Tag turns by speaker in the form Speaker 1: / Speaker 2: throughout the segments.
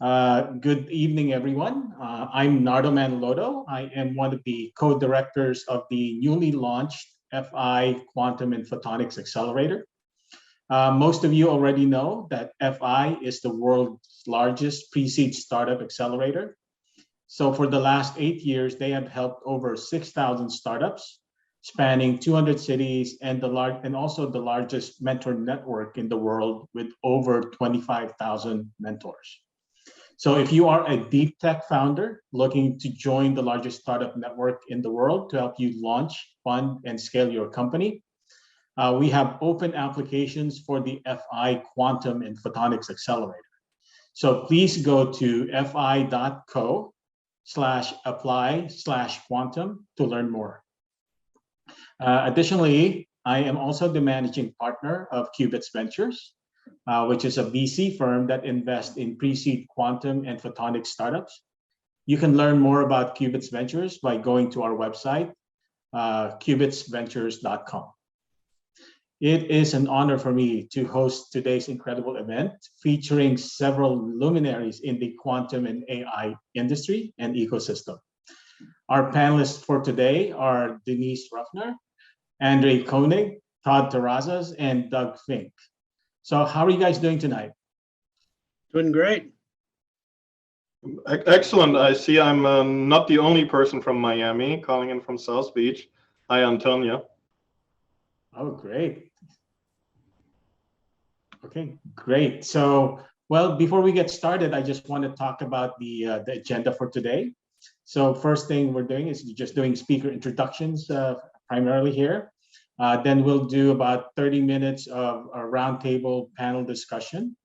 Speaker 1: Good evening, everyone. I'm Nardo Manaloto. I am one of the co-directors of the newly launched FI Quantum and Photonics Accelerator. Most of you already know that FI is the world's largest pre-seed startup accelerator. So for the last 8 years, they have helped over 6,000 startups spanning 200 cities and also the largest mentor network in the world with over 25,000 mentors. So if you are a deep tech founder looking to join the largest startup network in the world to help you launch, fund, and scale your company, we have open applications for the FI Quantum and Photonics Accelerator. So please go to fi.co/apply/quantum to learn more. Additionally, I am also the managing partner of Qubits Ventures, which is a VC firm that invests in pre-seed quantum and photonics startups. You can learn more about Qubits Ventures by going to our website, qubitsventures.com. It is an honor for me to host today's incredible event featuring several luminaries in the quantum and AI industry and ecosystem. Our panelists for today are Denise Ruffner, André König, Todd Terrazas, and Doug Finke. So how are you guys doing tonight?
Speaker 2: Doing great.
Speaker 3: Excellent. I see I'm not the only person from Miami calling in from South Beach. Hi, Antonia.
Speaker 1: Oh, great. Okay, great. So, well, before we get started, I just want to talk about the agenda for today. So first thing we're doing is just doing speaker introductions primarily here. Then we'll do about 30 minutes of a roundtable panel discussion.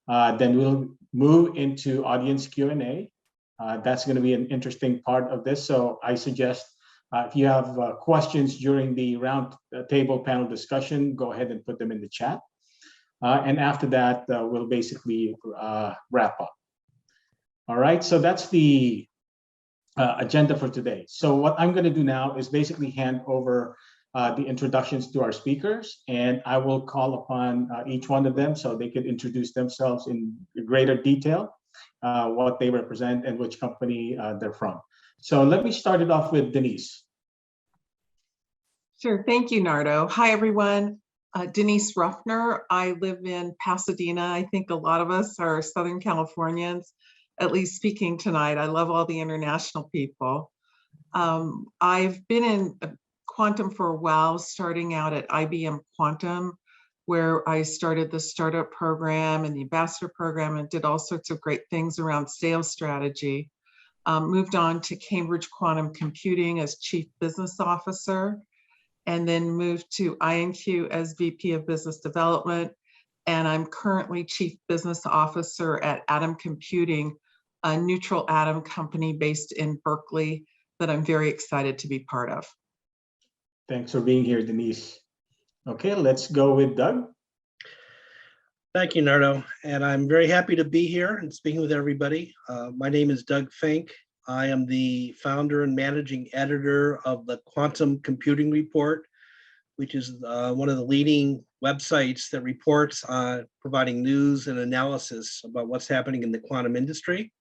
Speaker 1: Then we'll move into audience Q&A. That's going to be an interesting part of this. So I suggest if you have questions during the roundtable panel discussion, go ahead and put them in the chat. And after that, we'll basically wrap up. All right, so that's the agenda for today. So what I'm going to do now is basically hand over the introductions to our speakers, and I will call upon each one of them so they could introduce themselves in greater detail, what they represent and which company they're from. So let me start it off with Denise.
Speaker 4: Sure, thank you, Nardo. Hi, everyone. Denise Ruffner. I live in Pasadena. I think a lot of us are Southern Californians, at least speaking tonight. I love all the international people. I've been in quantum for a while, starting out at IBM Quantum, where I started the startup program and the ambassador program and did all sorts of great things around sales strategy. Moved on to Cambridge Quantum Computing as chief business officer, and then moved to INQ as VP of business development. And I'm currently chief business officer at Atom Computing, a neutral atom company based in Berkeley that I'm very excited to be part of.
Speaker 1: Thanks for being here, Denise. Okay, let's go with Doug.
Speaker 2: Thank you, Nardo. And I'm very happy to be here and speaking with everybody. My name is Doug Finke. I am the founder and managing editor of the Quantum Computing Report, which is one of the leading websites that reports on providing news and analysis about what's happening in the quantum industry.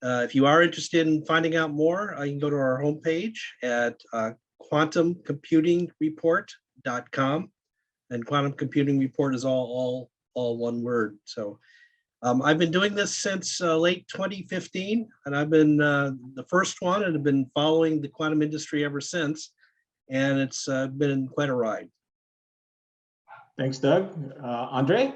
Speaker 2: If you are interested in finding out more, you can go to our homepage at quantumcomputingreport.com, and Quantum Computing Report is all one word. So I've been doing this since late 2015, and I've been the first one and have been following the quantum industry ever since, and it's been quite a ride.
Speaker 1: Thanks, Doug. Andre?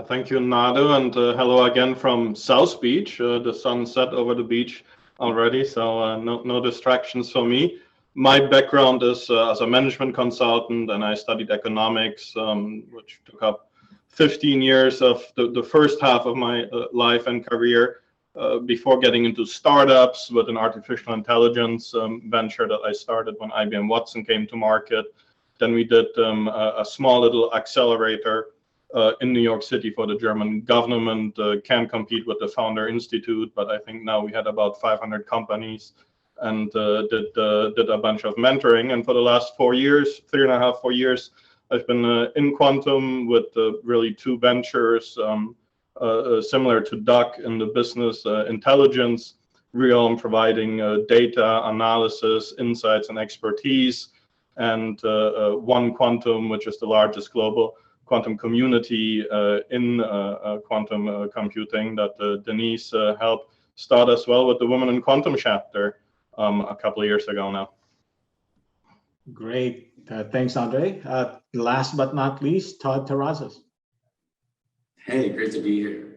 Speaker 3: Thank you, Nardo, and hello again from South Beach. The sun set over the beach already, so no distractions for me. My background is as a management consultant, and I studied economics, which took up 15 years of the first half of my life and career before getting into startups with an artificial intelligence venture that I started when IBM Watson came to market. Then we did a small little accelerator in New York City for the German government. Can't compete with the Founder Institute, but I think now we had about 500 companies and did a bunch of mentoring. And for the last 4 years, 3.5, 4 years, I've been in quantum with really two ventures, similar to Doug in the business intelligence realm, providing data analysis, insights, and expertise, and OneQuantum, which is the largest global quantum community in quantum computing that Denise helped start as well with the Women in Quantum chapter a couple of years ago now.
Speaker 1: Great. Thanks, Andre. Last but not least, Todd Terrazas.
Speaker 5: Hey, great to be here.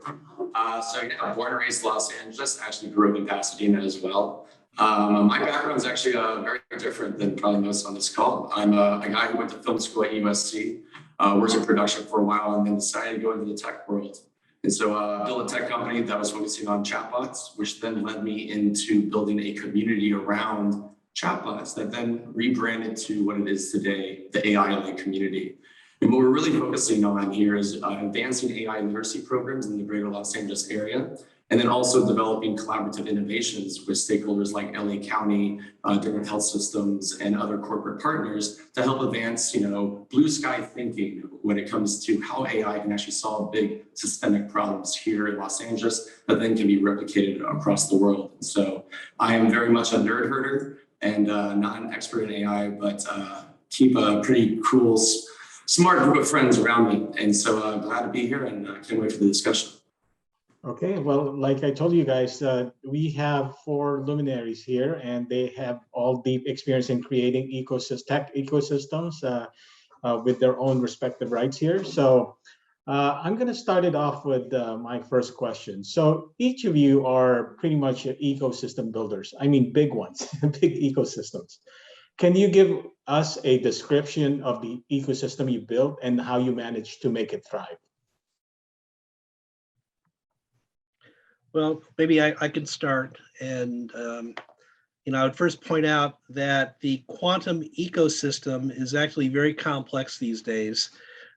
Speaker 5: So yeah, born and raised Los Angeles, actually grew up in Pasadena as well. My background is actually very different than probably most on this call. I'm a guy who went to film school at USC, worked in production for a while, and then decided to go into the tech world. And so built a tech company that was focusing on chatbots, which then led me into building a community around chatbots that then rebranded to what it is today, the AI community. And what we're really focusing on here is advancing AI literacy programs in the greater Los Angeles area, and then also developing collaborative innovations with stakeholders like LA County, different health systems, and other corporate partners to help advance, blue sky thinking when it comes to how AI can actually solve big systemic problems here in Los Angeles that then can be replicated across the world. So I am very much a nerd herder and not an expert in AI, but keep a pretty cool, smart group of friends around me. And so glad to be here and can't wait for the discussion.
Speaker 1: Okay, well, like I told you guys, we have 4 luminaries here, and they have all deep experience in creating tech ecosystems with their own respective rights here. So I'm going to start it off with my first question. So each of you are pretty much ecosystem builders. I mean, big ones, big ecosystems. Can you give us a description of the ecosystem you built and how you managed to make it thrive?
Speaker 2: Well, maybe I could start. And, I would first point out that the quantum ecosystem is actually very complex these days.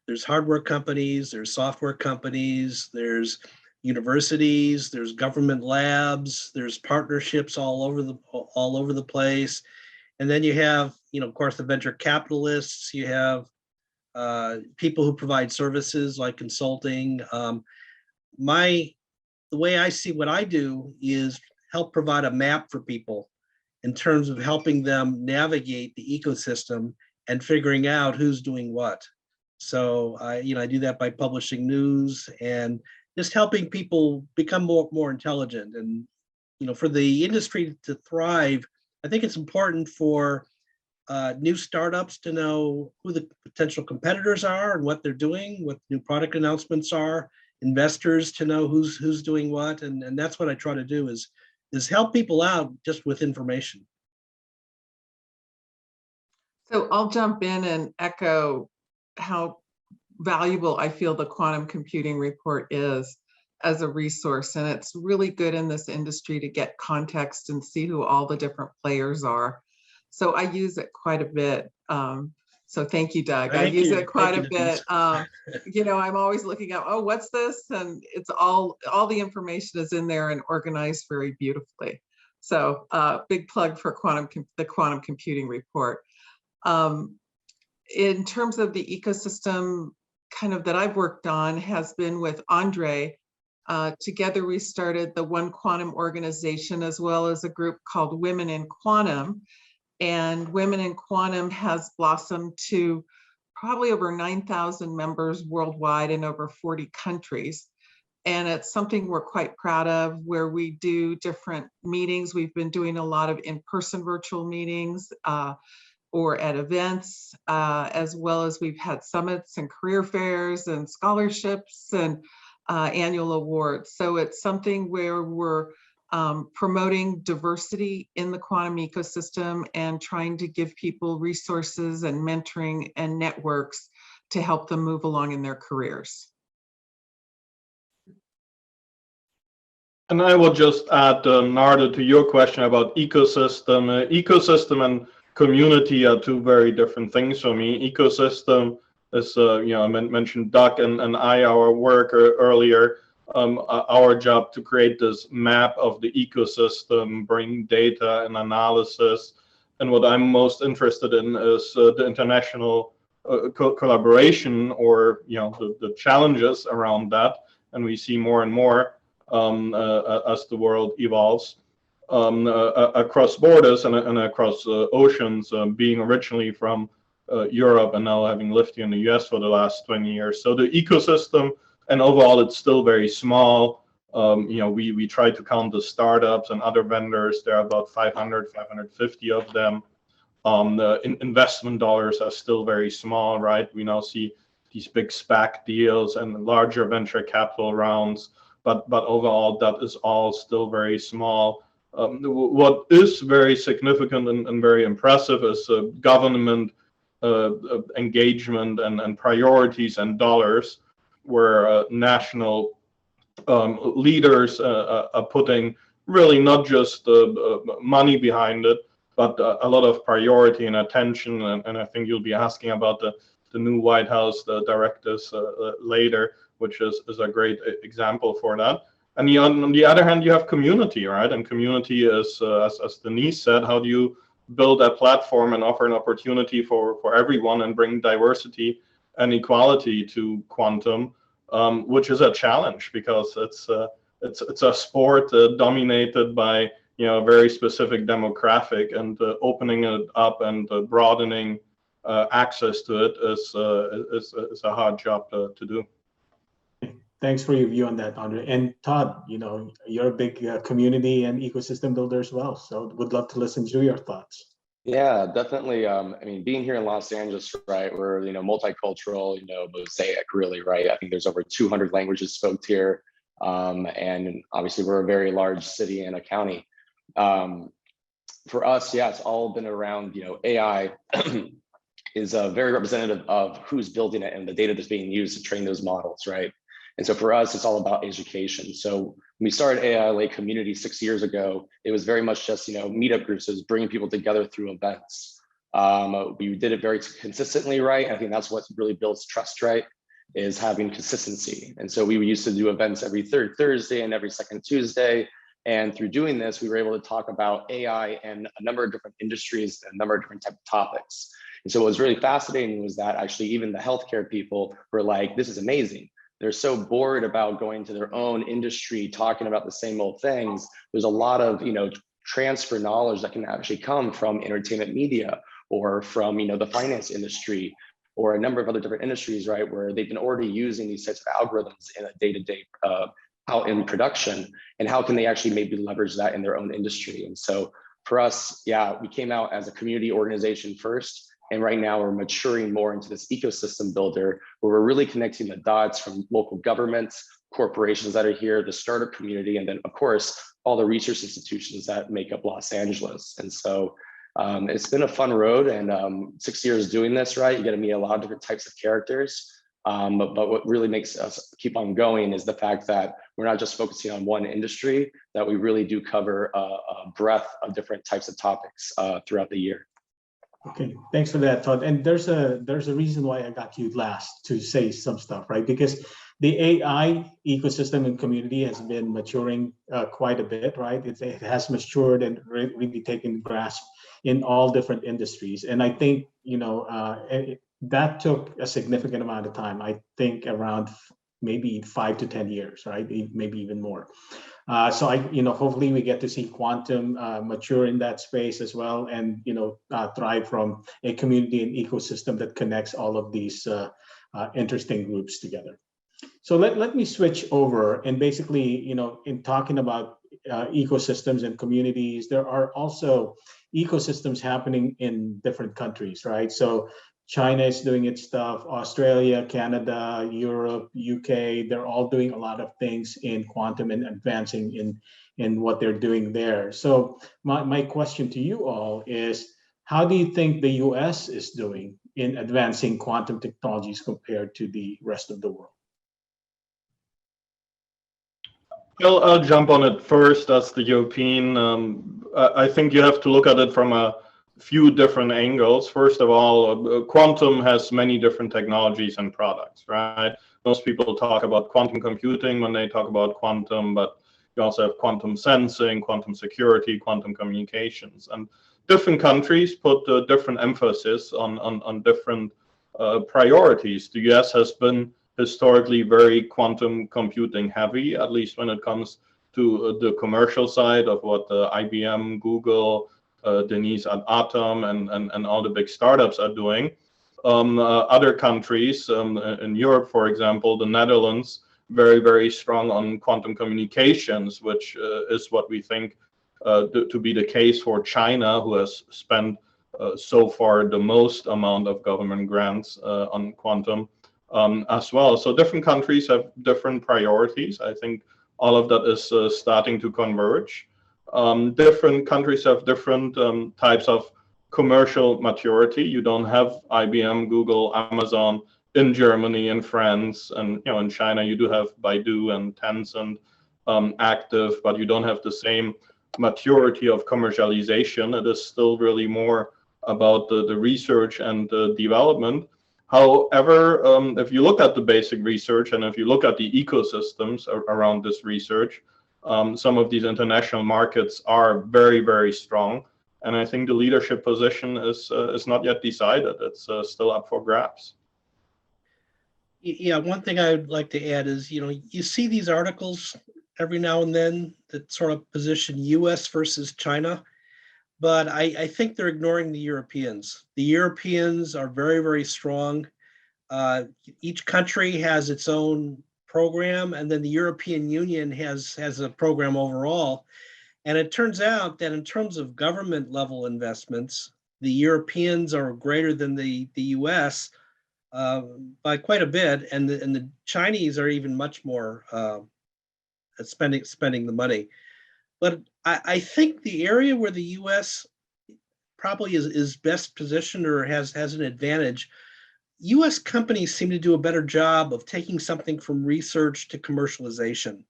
Speaker 2: There's hardware companies, there's software companies, there's universities, there's government labs, there's partnerships all over the place. And then you have, of course, the venture capitalists, you have people who provide services like consulting. The way I see what I do is help provide a map for people in terms of helping them navigate the ecosystem and figuring out who's doing what. So I do that by publishing news and just helping people become more intelligent. And for the industry to thrive, I think it's important for new startups to know who the potential competitors are and what they're doing, what new product announcements are. Investors to know who's doing what, and that's what I try to do is help people out just with information.
Speaker 4: So I'll jump in and echo how valuable I feel the quantum computing report is as a resource, and it's really good in this industry to get context and see who all the different players are. So I use it quite a bit. So thank you, Doug. I use it quite a bit. I'm always looking up, oh, what's this? And it's all the information is in there and organized very beautifully. So big plug for the quantum computing report. In terms of the ecosystem kind of that I've worked on has been with André. Together we started the OneQuantum organization as well as a group called Women in Quantum. And Women in Quantum has blossomed to probably over 9,000 members worldwide in over 40 countries. And it's something we're quite proud of, where we do different meetings. We've been doing a lot of in-person virtual meetings or at events, as well as we've had summits and career fairs and scholarships and annual awards. So it's something where we're promoting diversity in the quantum ecosystem and trying to give people resources and mentoring and networks to help them move along in their careers.
Speaker 3: And I will just add, Nardo, to your question about ecosystem. Ecosystem and community are 2 very different things for me. Ecosystem is, I mentioned Doug and I, our work earlier. Our job to create this map of the ecosystem, bring data and analysis. And what I'm most interested in is the international collaboration or the challenges around that. and we see more and more as the world evolves across borders and across oceans, being originally from Europe and now having lived here in the US for the last 20 years. So the ecosystem, and overall it's still very small. We try to count the startups and other vendors. There are about 500, 550 of them. The investment dollars are still very small, right? We now see these big SPAC deals and larger venture capital rounds, but overall that is all still very small. What is very significant and very impressive is government engagement and priorities and dollars, where national leaders are putting really not just money behind it, but a lot of priority and attention. And I think you'll be asking about the new White House, the directives later, which is a great example for that. And on the other hand, you have community, right? And community is, as Denise said, how do you build a platform and offer an opportunity for everyone and bring diversity and equality to quantum, which is a challenge because it's a sport dominated by a very specific demographic, and opening it up and broadening access to it is a hard job to do.
Speaker 1: Thanks for your view on that, André. And Todd, you're a big community and ecosystem builder as well. So would love to listen to your thoughts.
Speaker 6: Yeah, definitely. I mean, being here in Los Angeles, right, we're, multicultural, mosaic, really, right? I think there's over 200 languages spoken here. And obviously we're a very large city and a county. For us, yeah, it's all been around, AI is very representative of who's building it and the data that's being used to train those models, right? And so for us, it's all about education. So when we started AI Lake Community 6 years ago, it was very much just, meetup groups. It was bringing people together through events. We did it very consistently, right? I think that's what really builds trust, right? Is having consistency. And so we used to do events every third Thursday and every second Tuesday. And through doing this, we were able to talk about AI and a number of different industries and a number of different type of topics. And so what was really fascinating was that actually even the healthcare people were like, this is amazing. They're so bored about going to their own industry, talking about the same old things. There's a lot of, transfer knowledge that can actually come from entertainment media or from, the finance industry or a number of other different industries, right? Where they've been already using these types of algorithms in a day-to-day out in production, and how can they actually maybe leverage that in their own industry? And so for us, yeah, we came out as a community organization first. And right now we're maturing more into this ecosystem builder where we're really connecting the dots from local governments, corporations that are here, the startup community, and then of course, all the research institutions that make up Los Angeles. And so it's been a fun road, and 6 years doing this, right? You get to meet a lot of different types of characters. But what really makes us keep on going is the fact that we're not just focusing on one industry, that we really do cover a breadth of different types of topics throughout the year.
Speaker 1: Okay, thanks for that, Todd. And there's a reason why I got you last to say some stuff, right? Because the AI ecosystem and community has been maturing quite a bit, right? It has matured and really taken grasp in all different industries. And I think, that took a significant amount of time. I think around maybe 5 to 10 years, right? Maybe even more. So hopefully we get to see quantum mature in that space as well, and thrive from a community and ecosystem that connects all of these interesting groups together. So let me switch over, and basically, in talking about ecosystems and communities, there are also ecosystems happening in different countries, right? So China is doing its stuff, Australia, Canada, Europe, UK, they're all doing a lot of things in quantum and advancing in what they're doing there. So my question to you all is, how do you think the US is doing in advancing quantum technologies compared to the rest of the world?
Speaker 3: Well, I'll jump on it first as the European. I think you have to look at it from a few different angles. First of all, quantum has many different technologies and products, right? Most people talk about quantum computing when they talk about quantum, but you also have quantum sensing, quantum security, quantum communications, and different countries put different emphasis on different priorities. The US has been historically very quantum computing heavy, at least when it comes to the commercial side of what IBM, Google, Denise at Atom, and all the big startups are doing. Other countries in Europe, for example, the Netherlands, very, very strong on quantum communications, which is what we think to be the case for China, who has spent so far the most amount of government grants on quantum as well. So different countries have different priorities. I think all of that is starting to converge. Different countries have different types of commercial maturity. You don't have IBM, Google, Amazon in Germany, in France, and in China you do have Baidu and Tencent active, but you don't have the same maturity of commercialization. It is still really more about the research and the development. However, if you look at the basic research and if you look at the ecosystems around this research, some of these international markets are very, very strong. And I think the leadership position is not yet decided. It's still up for grabs.
Speaker 2: Yeah, one thing I'd like to add is, you see these articles every now and then that sort of position US versus China, but I think they're ignoring the Europeans. The Europeans are very, very strong. Each country has its own program, and then the European Union has a program overall. And it turns out that in terms of government level investments, the Europeans are greater than the US by quite a bit, and the Chinese are even much more spending the money. But I think the area where the US probably is best positioned or has an advantage, US companies seem to do a better job of taking something from research to commercialization.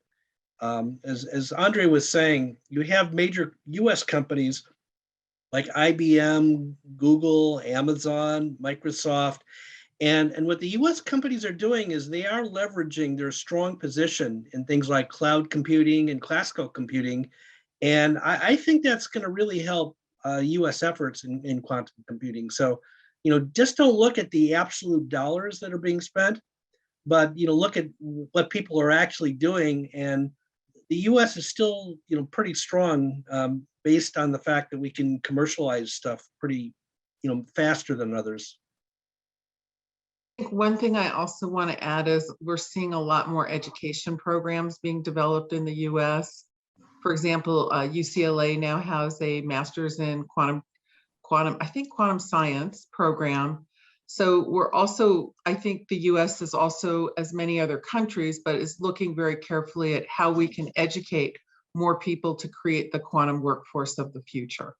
Speaker 2: As André was saying, you have major US companies like IBM, Google, Amazon, Microsoft, and what the US companies are doing is they are leveraging their strong position in things like cloud computing and classical computing. And I think that's going to really help US efforts in quantum computing. So, just don't look at the absolute dollars that are being spent, but, look at what people are actually doing. And the US is still, pretty strong based on the fact that we can commercialize stuff pretty, faster than others.
Speaker 4: One thing I also want to add is we're seeing a lot more education programs being developed in the US. For example, UCLA now has a master's in quantum science program. So we're also, I think the US is also, as many other countries, but is looking very carefully at how we can educate more people to create the quantum workforce of the future.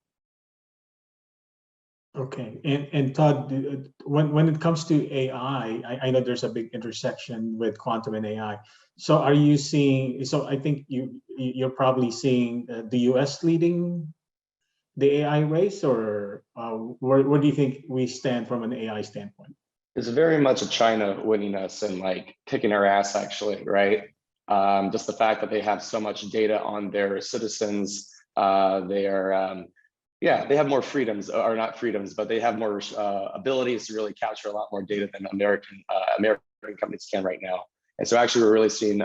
Speaker 1: Okay, and Todd, when it comes to AI, I know there's a big intersection with quantum and AI. So are you seeing? So I think you're probably seeing the US leading the AI race, or where do you think we stand from an AI standpoint?
Speaker 6: It's very much a China winning us and like kicking our ass, actually, right? Just the fact that they have so much data on their citizens, they are. Yeah, they have more freedoms, or not freedoms, but they have more abilities to really capture a lot more data than American companies can right now. And so actually, we're really seeing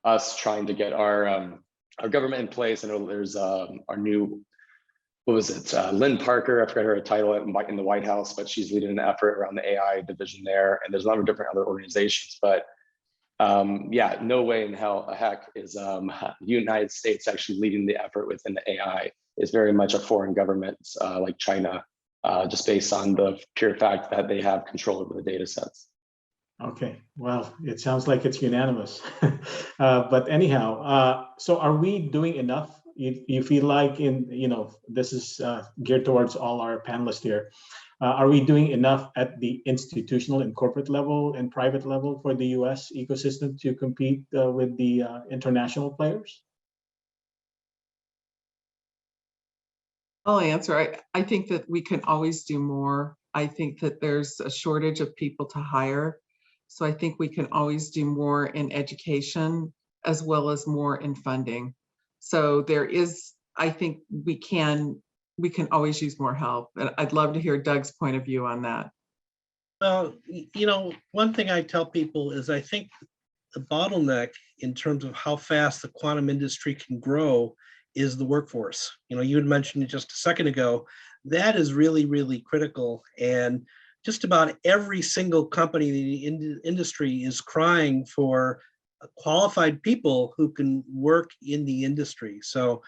Speaker 6: us trying to get our government in place. I know there's our new, what was it, Lynn Parker, I forgot her title in the White House, but she's leading an effort around the AI division there. And there's a lot of different other organizations, but yeah, no way in heck is the United States actually leading the effort within the AI. Is very much a foreign government like China, just based on the pure fact that they have control over the data sets.
Speaker 1: Okay, well, it sounds like it's unanimous. But anyhow, so are we doing enough? You feel like this is geared towards all our panelists here. Are we doing enough at the institutional and corporate level and private level for the US ecosystem to compete with the international players?
Speaker 4: I'll answer. I think that we can always do more. I think that there's a shortage of people to hire. So I think we can always do more in education as well as more in funding. So I think we can always use more help. And I'd love to hear Doug's point of view on that.
Speaker 2: Well, one thing I tell people is I think the bottleneck in terms of how fast the quantum industry can grow is the workforce. You had mentioned it just a second ago. That is really, really critical. And just about every single company in the industry is crying for qualified people who can work in the industry. So,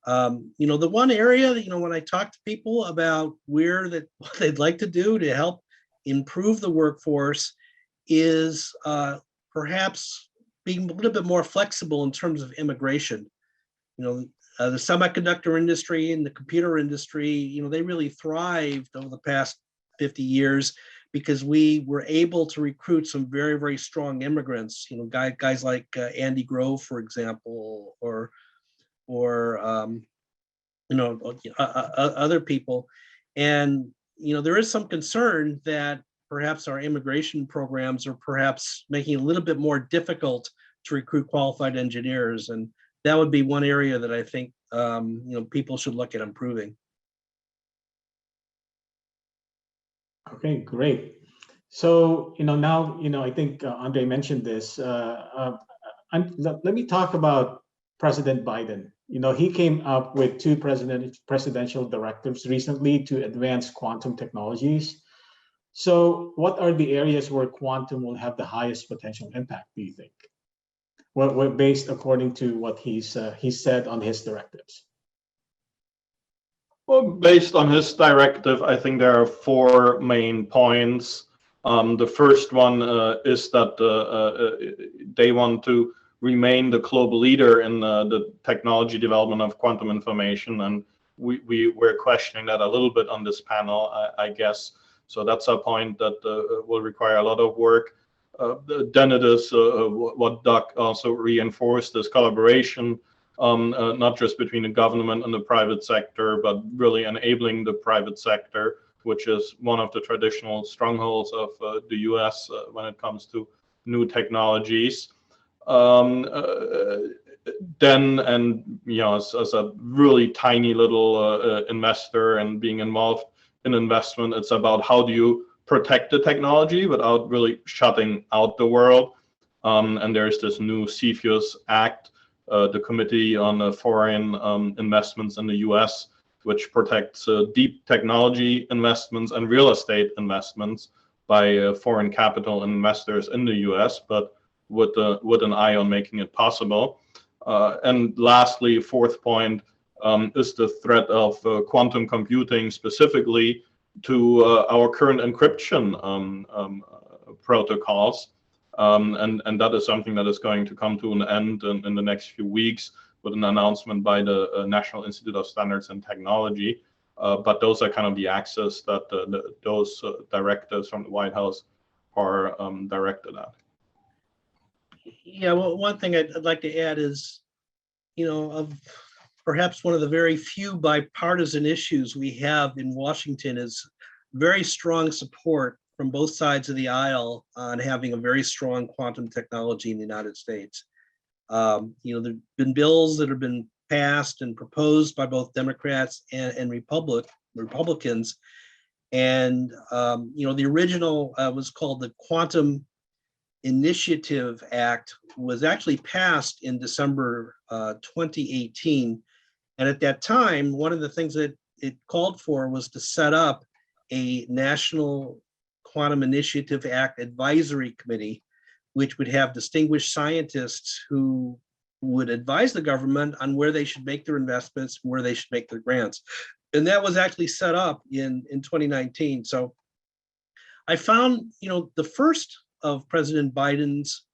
Speaker 2: the one area that, when I talk to people about what they'd like to do to help improve the workforce is perhaps being a little bit more flexible in terms of immigration. The semiconductor industry and the computer industry, they really thrived over the past 50 years because we were able to recruit some very, very strong immigrants, guys like Andy Grove, for example, or other people. And, there is some concern that perhaps our immigration programs are perhaps making it a little bit more difficult to recruit qualified engineers. And that would be one area that I think, people should look at improving.
Speaker 1: Okay, great. So, now, I think Andre mentioned this. Let me talk about President Biden. He came up with two presidential directives recently to advance quantum technologies. So, what are the areas where quantum will have the highest potential impact, do you think? Well, based according to what he said on his directives.
Speaker 3: Well, based on his directive, I think there are four main points. The first one is that they want to remain the global leader in the technology development of quantum information, and we were questioning that a little bit on this panel, I guess. So that's a point that will require a lot of work. Then it is what Doug also reinforced, this collaboration, not just between the government and the private sector, but really enabling the private sector, which is one of the traditional strongholds of the US when it comes to new technologies. Then, and as a really tiny little investor and being involved in investment, it's about how do you protect the technology without really shutting out the world. And there's this new CFIUS Act, the Committee on Foreign Investments in the US, which protects deep technology investments and real estate investments by foreign capital investors in the US, but with an eye on making it possible. And lastly, fourth point is the threat of quantum computing specifically to our current encryption protocols. And that is something that is going to come to an end in the next few weeks with an announcement by the National Institute of Standards and Technology. But those are kind of the axes that those directives from the White House are directed at.
Speaker 2: Yeah, well, one thing I'd like to add is, of perhaps one of the very few bipartisan issues we have in Washington is very strong support from both sides of the aisle on having a very strong quantum technology in the United States. There've been bills that have been passed and proposed by both Democrats and Republicans. And, the original was called the Quantum Initiative Act, was actually passed in December 2018. And at that time, one of the things that it called for was to set up a National Quantum Initiative Act Advisory Committee, which would have distinguished scientists who would advise the government on where they should make their investments, where they should make their grants. And that was actually set up in 2019. So I found, the first of President Biden's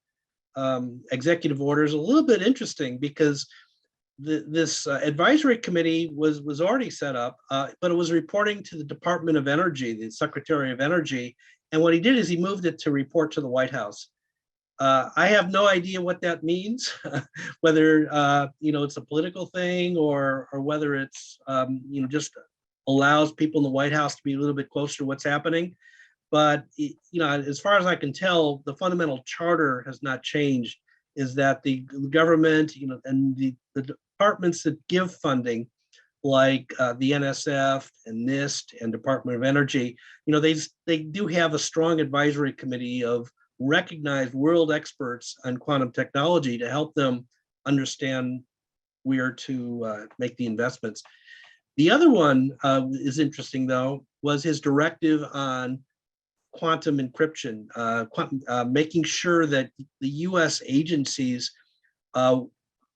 Speaker 2: executive orders a little bit interesting because this advisory committee was already set up, but it was reporting to the Department of Energy, the Secretary of Energy. And what he did is he moved it to report to the White House. I have no idea what that means, whether it's a political thing or whether it's just allows people in the White House to be a little bit closer to what's happening. But as far as I can tell, the fundamental charter has not changed. Is that the government, and the departments that give funding like the NSF and NIST and Department of Energy, they do have a strong advisory committee of recognized world experts on quantum technology to help them understand where to make the investments. The other one is interesting, though, was his directive on quantum encryption, making sure that the US agencies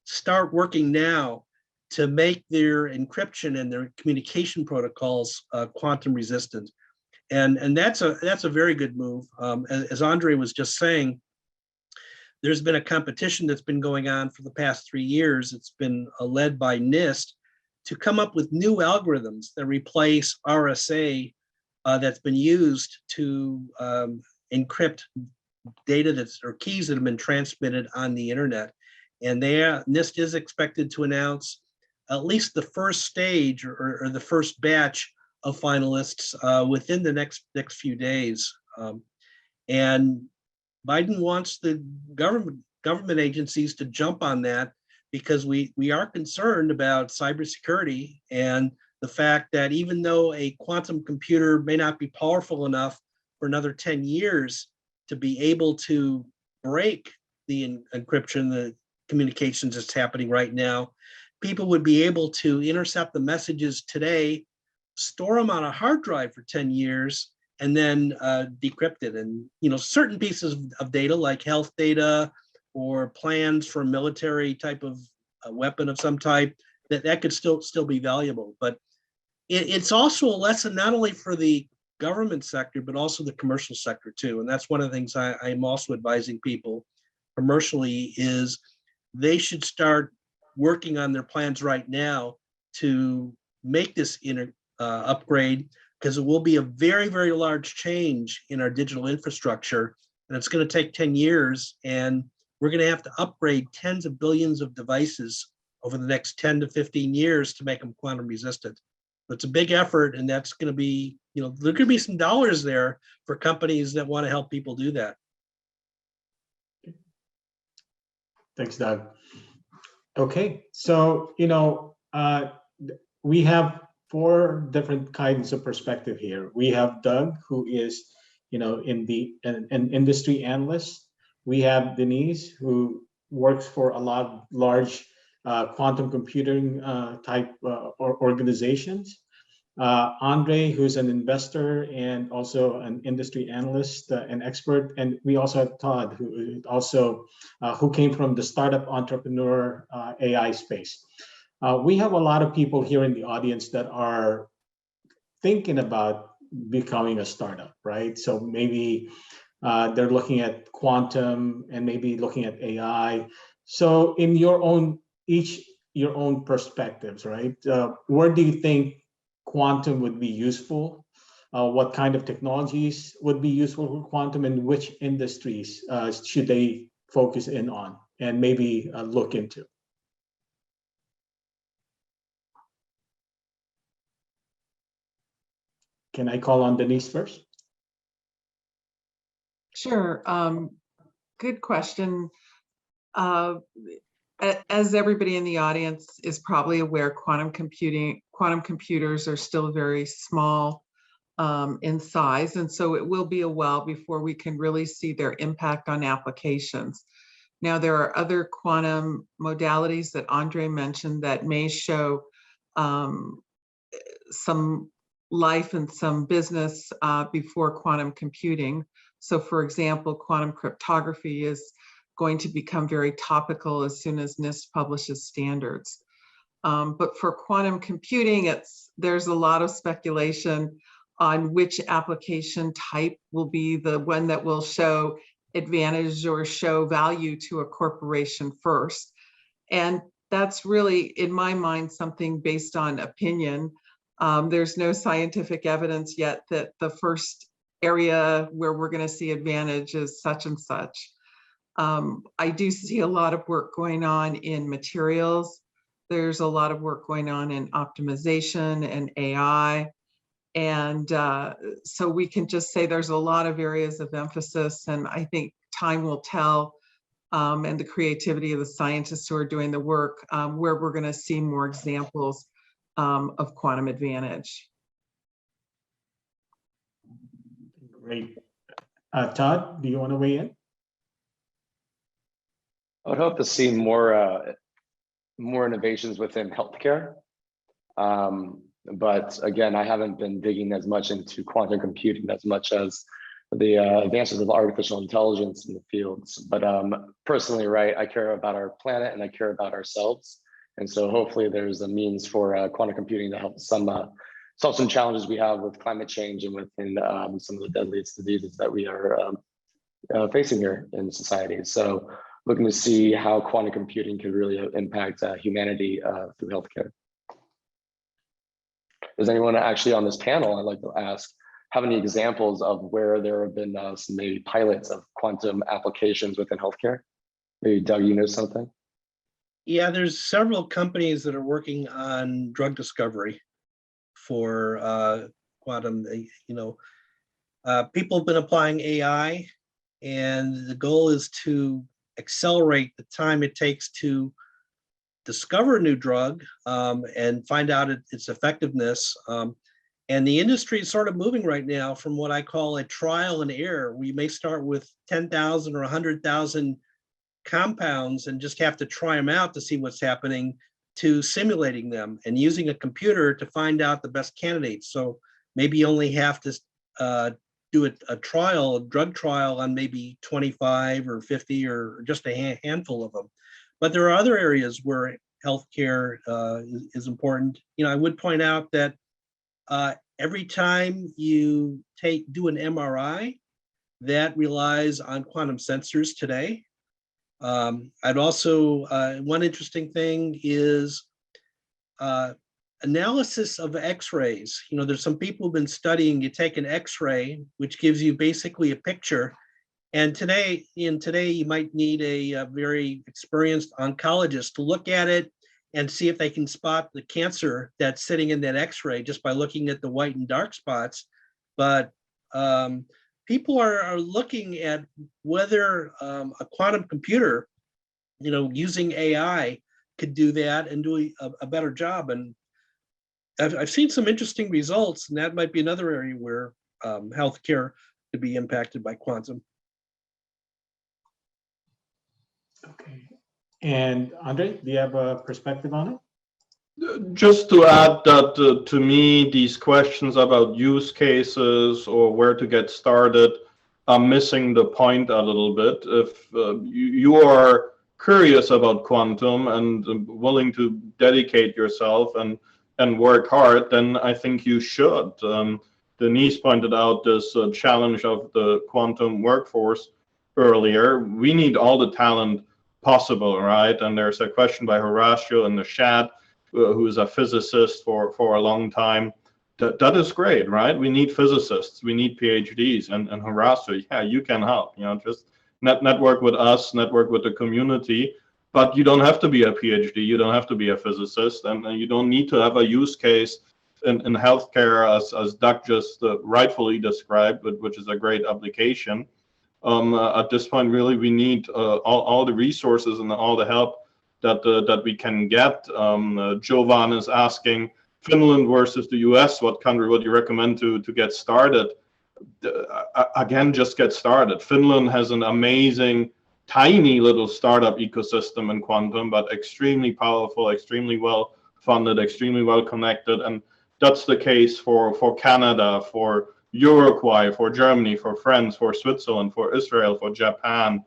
Speaker 2: start working now to make their encryption and their communication protocols quantum resistant. And that's a very good move. As André was just saying, there's been a competition that's been going on for the past 3 years. It's been led by NIST to come up with new algorithms that replace RSA that's been used to encrypt data or keys that have been transmitted on the internet. And NIST is expected to announce at least the first stage or the first batch of finalists within the next few days. And Biden wants the government agencies to jump on that, because we are concerned about cybersecurity and the fact that even though a quantum computer may not be powerful enough for another 10 years to be able to break the encryption, the communications that's happening right now, people would be able to intercept the messages today, store them on a hard drive for 10 years, and then decrypt it. And certain pieces of data like health data or plans for a military type of weapon of some type, that could still be valuable. But it's also a lesson not only for the government sector, but also the commercial sector too. And that's one of the things I'm also advising people commercially is they should start working on their plans right now to make this upgrade, because it will be a very, very large change in our digital infrastructure. And it's going to take 10 years. And we're going to have to upgrade tens of billions of devices over the next 10 to 15 years to make them quantum resistant. It's a big effort, and that's going to be, there could be some dollars there for companies that want to help people do that.
Speaker 1: Thanks, Doug. Okay, so we have 4 different kinds of perspective here. We have Doug, who is an industry analyst. We have Denise, who works for a lot of large quantum computing type organizations. André, who's an investor and also an industry analyst and expert. And we also have Todd, who came from the startup entrepreneur AI space. We have a lot of people here in the audience that are thinking about becoming a startup, right? So maybe they're looking at quantum and maybe looking at AI. So in your own perspectives, right? Where do you think quantum would be useful? What kind of technologies would be useful for quantum, and which industries should they focus in on and maybe look into? Can I call on Denise first?
Speaker 4: Sure. Good question. As everybody in the audience is probably aware, quantum computers are still very small in size. And so it will be a while before we can really see their impact on applications. Now, there are other quantum modalities that André mentioned that may show some life and some business before quantum computing. So for example, quantum cryptography is going to become very topical as soon as NIST publishes standards. But for quantum computing, there's a lot of speculation on which application type will be the one that will show advantage or show value to a corporation first. And that's really, in my mind, something based on opinion. There's no scientific evidence yet that the first area where we're going to see advantage is such and such. I do see a lot of work going on in materials. There's a lot of work going on in optimization and AI. And so we can just say there's a lot of areas of emphasis, and I think time will tell, and the creativity of the scientists who are doing the work, where we're going to see more examples of quantum advantage.
Speaker 1: Great. Todd, do you want to weigh in?
Speaker 6: I would hope to see more innovations within healthcare. But again, I haven't been digging as much into quantum computing as much as the advances of artificial intelligence in the fields. But personally, right, I care about our planet and I care about ourselves. And so hopefully there's a means for quantum computing to help solve some challenges we have with climate change and within some of the deadliest diseases that we are facing here in society. So looking to see how quantum computing could really impact humanity through healthcare. Does anyone actually on this panel, I'd like to ask, have any examples of where there have been some maybe pilots of quantum applications within healthcare? Maybe Doug, you know something?
Speaker 2: Yeah, there's several companies that are working on drug discovery for quantum. People have been applying AI, and the goal is to accelerate the time it takes to discover a new drug and find out its effectiveness. And the industry is sort of moving right now from what I call a trial and error. We may start with 10,000 or 100,000 compounds and just have to try them out to see what's happening, to simulating them and using a computer to find out the best candidates. So maybe you only have to do a drug trial on maybe 25 or 50 or just a handful of them. But there are other areas where healthcare is important. I would point out that every time you do an MRI, that relies on quantum sensors today. I'd also, one interesting thing is analysis of X-rays. There's some people who've been studying, you take an X-ray, which gives you basically a picture. And today you might need a very experienced oncologist to look at it and see if they can spot the cancer that's sitting in that X-ray just by looking at the white and dark spots. But people are looking at whether a quantum computer, using AI, could do that and do a better job. And I've seen some interesting results, and that might be another area where healthcare could be impacted by quantum.
Speaker 1: Okay. And André, do you have a perspective on it?
Speaker 3: Just to add that to me, these questions about use cases or where to get started are missing the point a little bit. If you are curious about quantum and willing to dedicate yourself and work hard, then I think you should. Denise pointed out this challenge of the quantum workforce earlier. We need all the talent possible, right? And there's a question by Horatio in the chat, who is a physicist for a long time. That is great, right? We need physicists, we need PhDs, and Horatio, yeah, you can help. Just network with us, network with the community. But you don't have to be a PhD, you don't have to be a physicist, and you don't need to have a use case in healthcare, as Doug just rightfully described, which is a great application. At this point, really, we need all the resources and all the help that we can get. Jovan is asking, Finland versus the US, what country would you recommend to get started? Again, just get started. Finland has an amazing, tiny little startup ecosystem in quantum, but extremely powerful, extremely well funded, extremely well connected. And that's the case for Canada, for Uruguay, for Germany, for France, for Switzerland, for Israel, for Japan,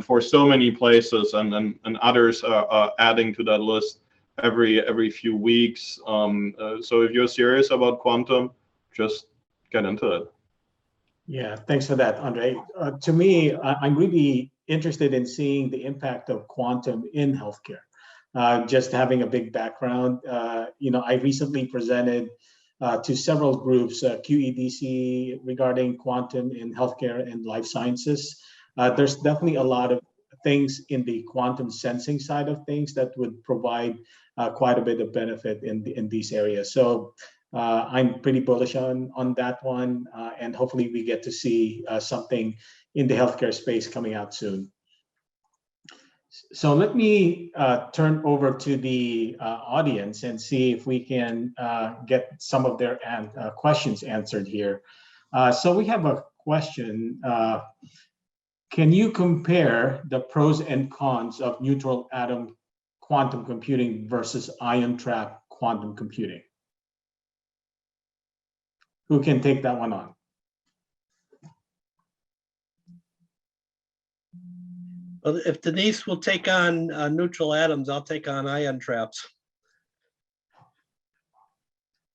Speaker 3: for so many places, and others are adding to that list every few weeks. So if you're serious about quantum, just get into it.
Speaker 1: Yeah, thanks for that, André. To me, I'm really interested in seeing the impact of quantum in healthcare. Just having a big background, I recently presented to several groups, QEDC, regarding quantum in healthcare and life sciences. There's definitely a lot of things in the quantum sensing side of things that would provide quite a bit of benefit in these areas. So I'm pretty bullish on that one, and hopefully we get to see something in the healthcare space coming out soon. So let me turn over to the audience and see if we can get some of their questions answered here. So we have a question. Can you compare the pros and cons of neutral atom quantum computing versus ion trap quantum computing? Who can take that one on?
Speaker 2: Well, if Denise will take on neutral atoms, I'll take on ion traps.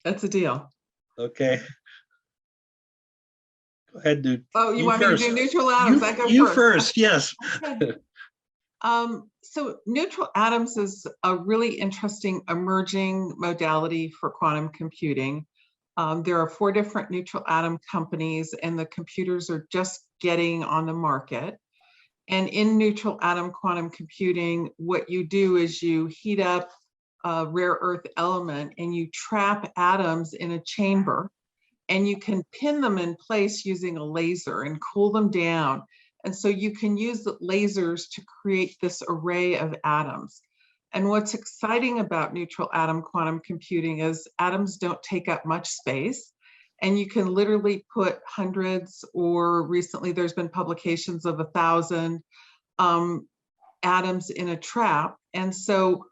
Speaker 4: That's a deal.
Speaker 2: Okay. Go ahead, dude.
Speaker 4: Oh, you want me to do neutral atoms? I go
Speaker 2: You
Speaker 4: first.
Speaker 2: first, yes.
Speaker 4: Okay. So neutral atoms is a really interesting emerging modality for quantum computing. There are 4 different neutral atom companies, and the computers are just getting on the market. And in neutral atom quantum computing, what you do is you heat up a rare earth element and you trap atoms in a chamber, and you can pin them in place using a laser and cool them down. And so you can use the lasers to create this array of atoms. And what's exciting about neutral atom quantum computing is atoms don't take up much space, and you can literally put hundreds, or recently there's been publications of 1,000 atoms in a trap. And so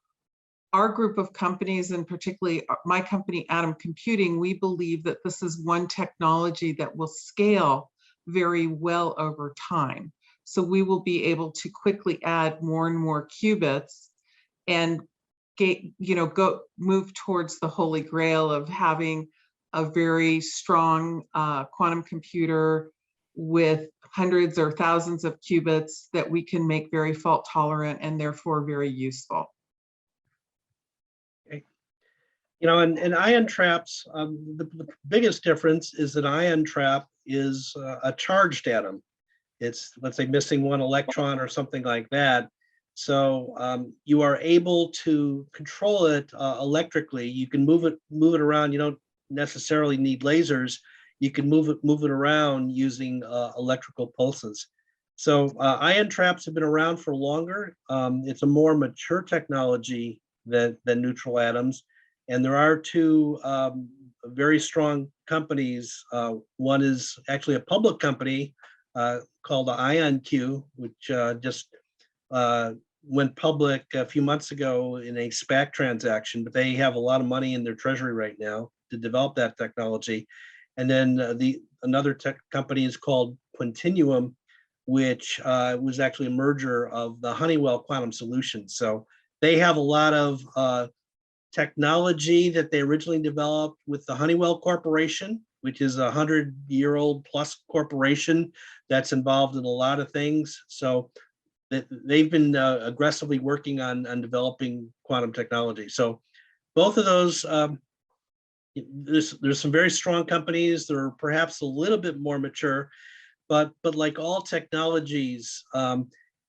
Speaker 4: our group of companies, and particularly my company, Atom Computing, we believe that this is one technology that will scale very well over time. So we will be able to quickly add more and more qubits and move towards the holy grail of having a very strong quantum computer with hundreds or thousands of qubits that we can make very fault tolerant and therefore very useful.
Speaker 2: Okay. In ion traps, the biggest difference is that ion trap is a charged atom. It's, let's say, missing one electron or something like that. So you are able to control it electrically. You can move it around. You don't necessarily need lasers. You can move it around using electrical pulses. So ion traps have been around for longer. It's a more mature technology than neutral atoms. And there are 2 very strong companies. One is actually a public company called IonQ, which just went public a few months ago in a SPAC transaction, but they have a lot of money in their treasury right now to develop that technology. And then another tech company is called Quantum, which was actually a merger of the Honeywell Quantum Solutions. So they have a lot of technology that they originally developed with the Honeywell Corporation, which is a 100-year-old plus corporation that's involved in a lot of things. So they've been aggressively working on developing quantum technology. So both of those, there's some very strong companies that are perhaps a little bit more mature, but like all technologies,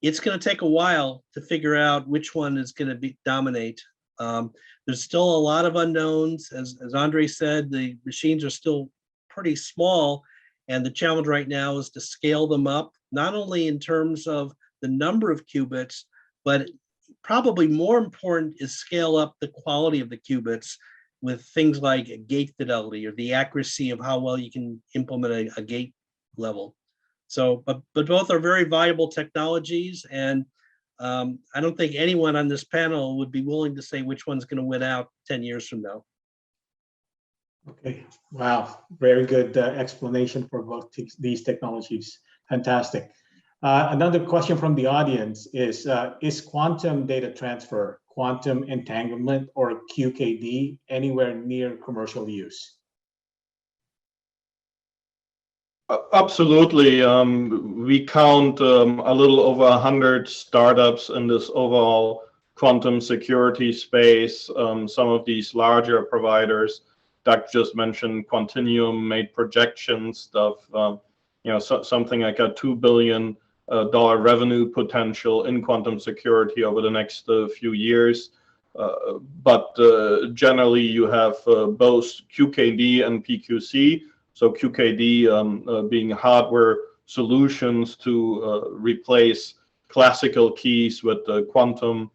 Speaker 2: it's going to take a while to figure out which one is going to dominate. There's still a lot of unknowns. As André said, the machines are still pretty small, and the challenge right now is to scale them up, not only in terms of the number of qubits, but probably more important is scale up the quality of the qubits with things like gate fidelity or the accuracy of how well you can implement a gate level. So, but both are very valuable technologies, and I don't think anyone on this panel would be willing to say which one's going to win out 10 years from now.
Speaker 1: Okay, wow, very good explanation for both these technologies. Fantastic. Another question from the audience is quantum data transfer, quantum entanglement, or QKD anywhere near commercial use?
Speaker 3: Absolutely. We count a little over 100 startups in this overall quantum security space. Some of these larger providers, Doug just mentioned Quantum made projections of something like a $2 billion revenue potential in quantum security over the next few years. But generally, you have both QKD and PQC. So QKD being hardware solutions to replace classical keys with the quantum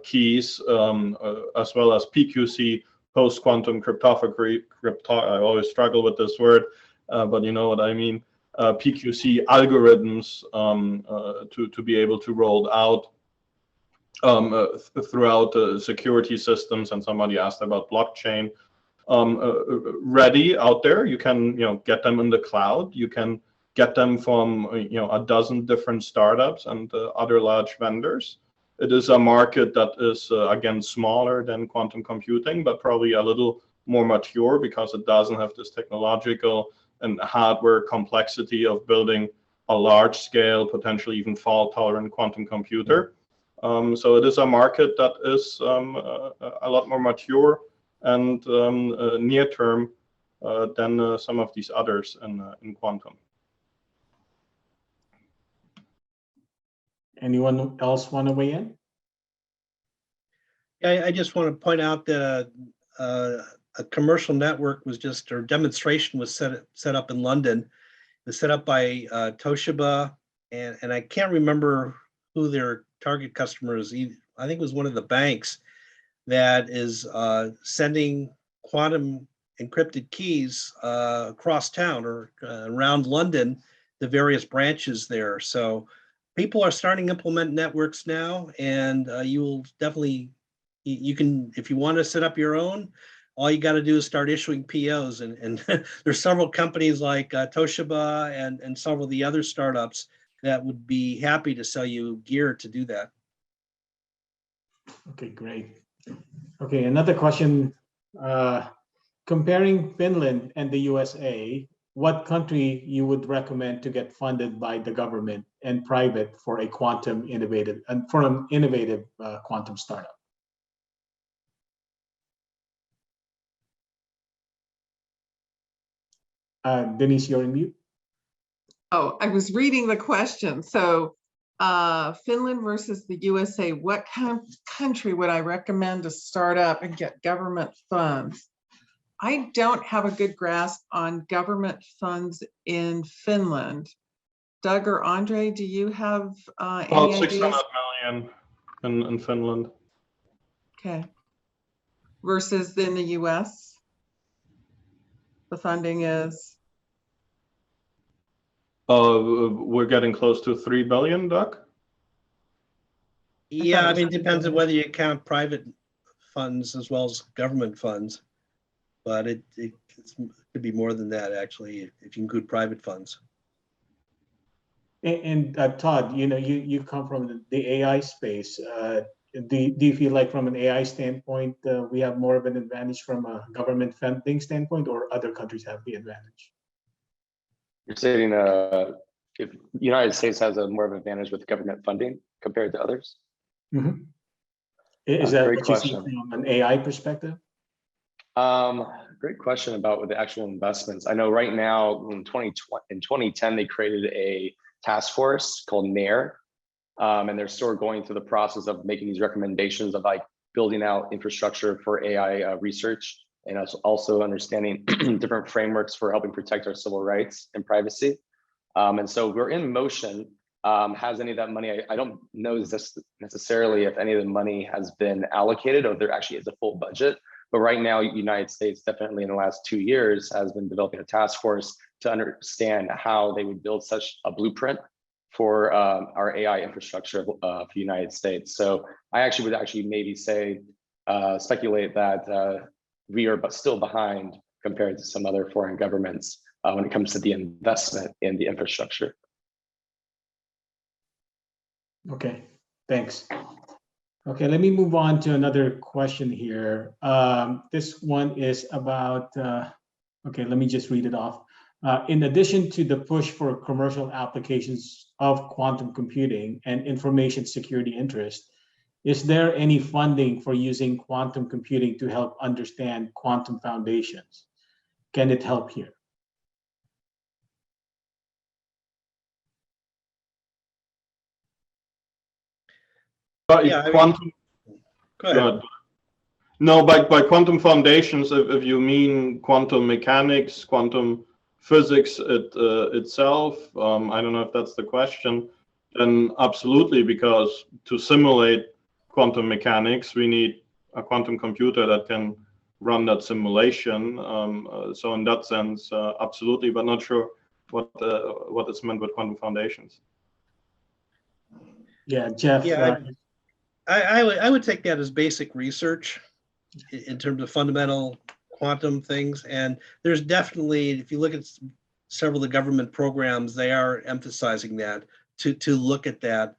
Speaker 3: keys, as well as PQC, post-quantum cryptography. I always struggle with this word, but you know what I mean. PQC algorithms to be able to roll out throughout security systems. And somebody asked about blockchain. Ready out there. You can get them in the cloud. You can get them from a dozen different startups and other large vendors. It is a market that is again smaller than quantum computing, but probably a little more mature because it doesn't have this technological and hardware complexity of building a large scale, potentially even fault tolerant quantum computer. So it is a market that is a lot more mature and near term than some of these others in quantum.
Speaker 1: Anyone else want to weigh in?
Speaker 2: Yeah, I just want to point out that a commercial network was just, or demonstration was set up in London. It was set up by Toshiba, and I can't remember who their target customer is. I think it was one of the banks that is sending quantum encrypted keys across town or around London, the various branches there. So people are starting to implement networks now, and you will definitely, you can, if you want to set up your own, all you got to do is start issuing POs. And there's several companies like Toshiba and several of the other startups that would be happy to sell you gear to do that.
Speaker 1: Okay, great. Okay, another question. Comparing Finland and the USA, what country you would recommend to get funded by the government and private for an innovative quantum startup? Denise, you're in mute.
Speaker 4: Oh, I was reading the question. So Finland versus the USA, what country would I recommend to start up and get government funds? I don't have a good grasp on government funds in Finland. Doug or André, do you have any
Speaker 3: About
Speaker 4: ideas?
Speaker 3: 600 million in Finland.
Speaker 4: Okay. Versus in the US, the funding is?
Speaker 3: We're getting close to 3 billion, Doug?
Speaker 2: Yeah, I mean, it depends on whether you count private funds as well as government funds. But it could be more than that, actually, if you include private funds.
Speaker 1: And Todd, you come from the AI space. Do you feel like from an AI standpoint, we have more of an advantage from a government funding standpoint, or other countries have the advantage?
Speaker 6: You're saying if the United States has a more of an advantage with government funding compared to others?
Speaker 1: Mm-hmm. Is that
Speaker 6: great
Speaker 1: what you see
Speaker 6: question.
Speaker 1: from an AI perspective?
Speaker 6: Great question about with the actual investments. I know right now in 2010, they created a task force called NAIR, and they're still going through the process of making these recommendations of like building out infrastructure for AI research, and also understanding different frameworks for helping protect our civil rights and privacy. And so we're in motion. Has any of that money, I don't know necessarily if any of the money has been allocated or there actually is a full budget. But right now, United States definitely in the last 2 years has been developing a task force to understand how they would build such a blueprint for our AI infrastructure for the United States. So I actually would maybe say, speculate that we are still behind compared to some other foreign governments when it comes to the investment in the infrastructure.
Speaker 1: Okay, thanks. Okay, let me move on to another question here. This one is about, okay, let me just read it off. In addition to the push for commercial applications of quantum computing and information security interest, is there any funding for using quantum computing to help understand quantum foundations? Can it help here?
Speaker 2: Yeah,
Speaker 3: Quantum.
Speaker 2: Go ahead.
Speaker 3: No, by quantum foundations, if you mean quantum mechanics, quantum physics itself, I don't know if that's the question. then absolutely, because to simulate quantum mechanics, we need a quantum computer that can run that simulation. So in that sense, absolutely, but not sure what is meant with quantum foundations.
Speaker 1: Yeah, Jeff.
Speaker 2: Yeah, I would take that as basic research in terms of fundamental quantum things. And there's definitely, if you look at several of the government programs, they are emphasizing that to look at that.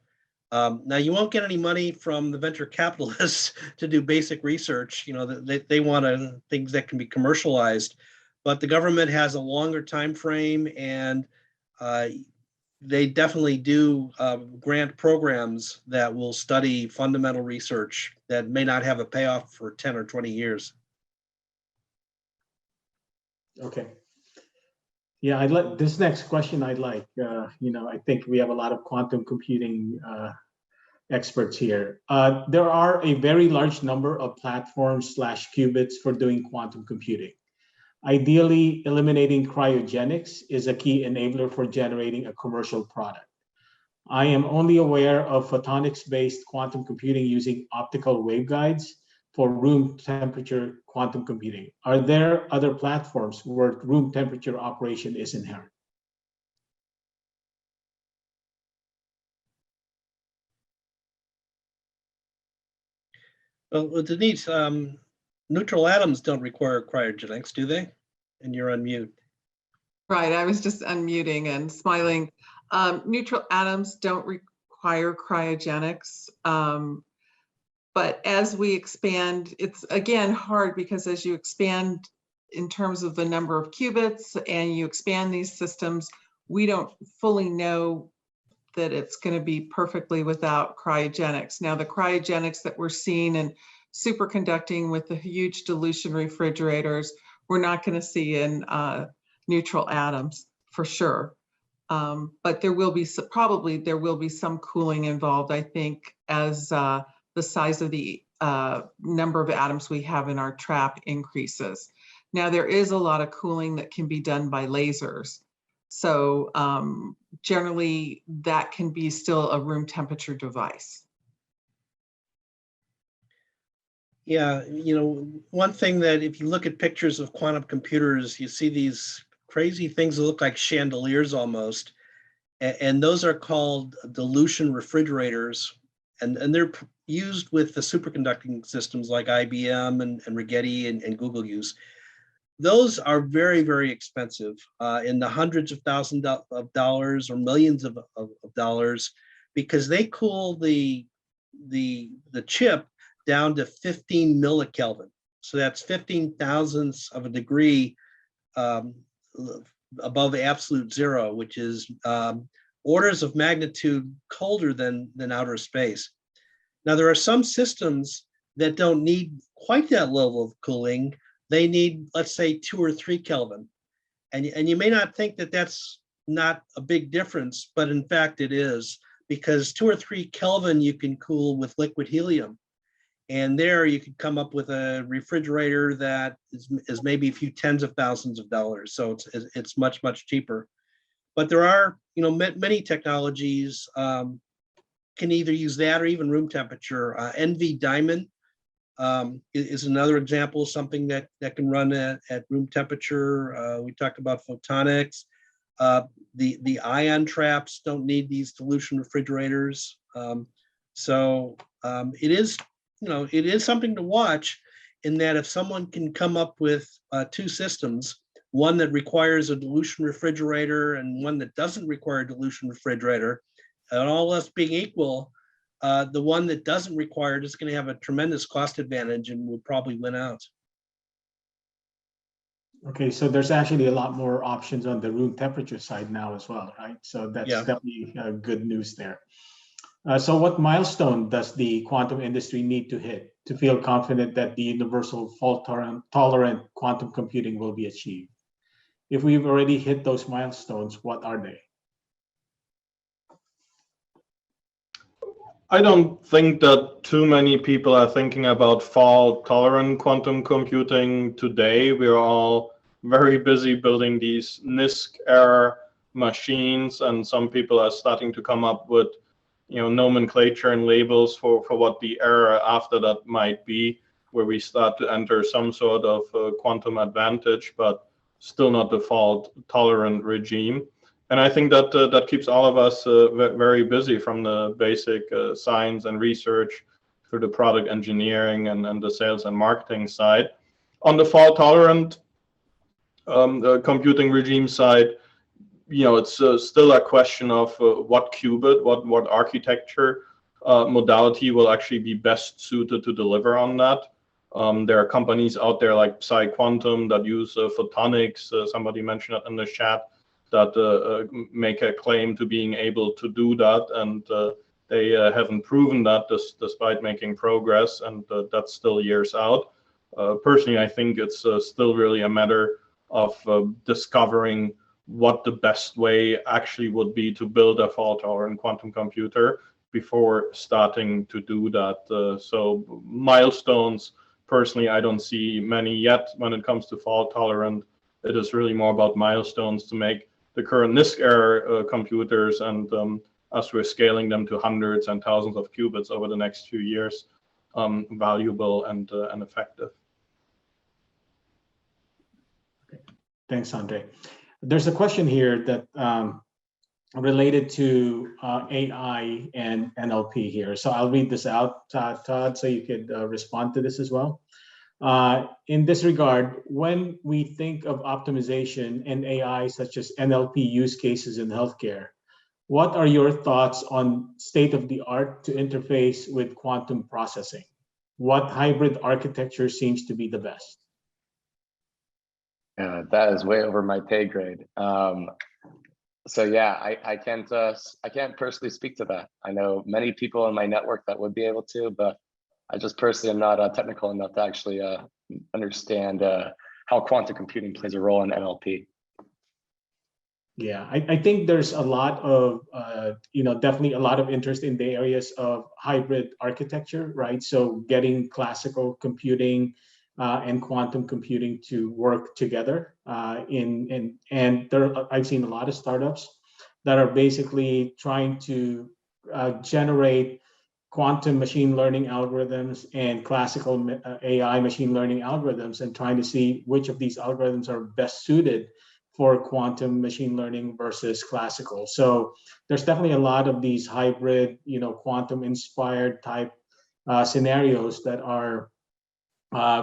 Speaker 2: Now, you won't get any money from the venture capitalists to do basic research. You know, they want things that can be commercialized, but the government has a longer time frame, and they definitely do grant programs that will study fundamental research that may not have a payoff for 10 or 20 years.
Speaker 1: Okay. Yeah, I'd like this next question. I'd like, I think we have a lot of quantum computing experts here. There are a very large number of platforms / qubits for doing quantum computing. Ideally, eliminating cryogenics is a key enabler for generating a commercial product. I am only aware of photonics-based quantum computing using optical waveguides for room temperature quantum computing. Are there other platforms where room temperature operation is inherent?
Speaker 2: Well, Denise, neutral atoms don't require cryogenics, do they? And you're on mute.
Speaker 4: Right, I was just unmuting and smiling. Neutral atoms don't require cryogenics. But as we expand, it's again hard because as you expand in terms of the number of qubits and you expand these systems, we don't fully know that it's going to be perfectly without cryogenics. Now, the cryogenics that we're seeing in superconducting with the huge dilution refrigerators, we're not going to see in neutral atoms for sure. But there will be probably there will be some cooling involved, I think, as the size of the number of atoms we have in our trap increases. Now, there is a lot of cooling that can be done by lasers. So generally, that can be still a room temperature device.
Speaker 2: Yeah, you know, one thing that if you look at pictures of quantum computers, you see these crazy things that look like chandeliers almost. And those are called dilution refrigerators. And they're used with the superconducting systems like IBM and Rigetti and Google use. Those are very, very expensive, in the hundreds of thousands of dollars or millions of dollars, because they cool the chip down to 15 millikelvin. So that's 15 thousandths of a degree above absolute zero, which is orders of magnitude colder than outer space. Now, there are some systems that don't need quite that level of cooling. They need, let's say, 2 or 3 Kelvin. And you may not think that that's not a big difference, but in fact it is, because 2 or 3 Kelvin you can cool with liquid helium. And there you could come up with a refrigerator that is maybe a few tens of thousands of dollars. So it's much, much cheaper. But there are, you know, many technologies can either use that or even room temperature. NV Diamond is another example of something that can run at room temperature. We talked about photonics. The ion traps don't need these dilution refrigerators. So it is, you know, it is something to watch, in that if someone can come up with 2 systems, one that requires a dilution refrigerator and one that doesn't require a dilution refrigerator, and all else being equal, the one that doesn't require it is going to have a tremendous cost advantage and will probably win out.
Speaker 1: Okay, so there's actually a lot more options on the room temperature side now as well, right? So that's definitely good news there. So what milestone does the quantum industry need to hit to feel confident that the universal fault-tolerant quantum computing will be achieved? If we've already hit those milestones, what are they?
Speaker 3: I don't think that too many people are thinking about fault-tolerant quantum computing today. We're all very busy building these NISQ error machines, and some people are starting to come up with, nomenclature and labels for what the era after that might be, where we start to enter some sort of quantum advantage, but still not the fault tolerant regime. And I think that that keeps all of us very busy, from the basic science and research through the product engineering and the sales and marketing side. On the fault tolerant computing regime side, it's still a question of what qubit, what architecture modality will actually be best suited to deliver on that. There are companies out there like Quantum that use photonics. Somebody mentioned it in the chat, that make a claim to being able to do that, and they haven't proven that despite making progress, and that's still years out. Personally, I think it's still really a matter of discovering what the best way actually would be to build a fault-tolerant quantum computer before starting to do that. So milestones, personally, I don't see many yet when it comes to fault-tolerant. It is really more about milestones to make the current NISQ-era computers, and as we're scaling them to hundreds and thousands of qubits over the next few years, valuable and effective.
Speaker 1: Thanks, André. There's a question here that related to AI and NLP here. So I'll read this out, Todd, so you could respond to this as well. In this regard, when we think of optimization and AI, such as NLP use cases in healthcare, what are your thoughts on state of the art to interface with quantum processing? What hybrid architecture seems to be the best?
Speaker 6: That is way over my pay grade. So yeah, I can't personally speak to that. I know many people in my network that would be able to, but I just personally am not technical enough to actually understand how quantum computing plays a role in NLP.
Speaker 1: Yeah, I think there's a lot of, definitely a lot of interest in the areas of hybrid architecture, right? So getting classical computing and quantum computing to work together. And I've seen a lot of startups that are basically trying to generate quantum machine learning algorithms and classical AI machine learning algorithms, and trying to see which of these algorithms are best suited for quantum machine learning versus classical. So there's definitely a lot of these hybrid, quantum inspired type scenarios that are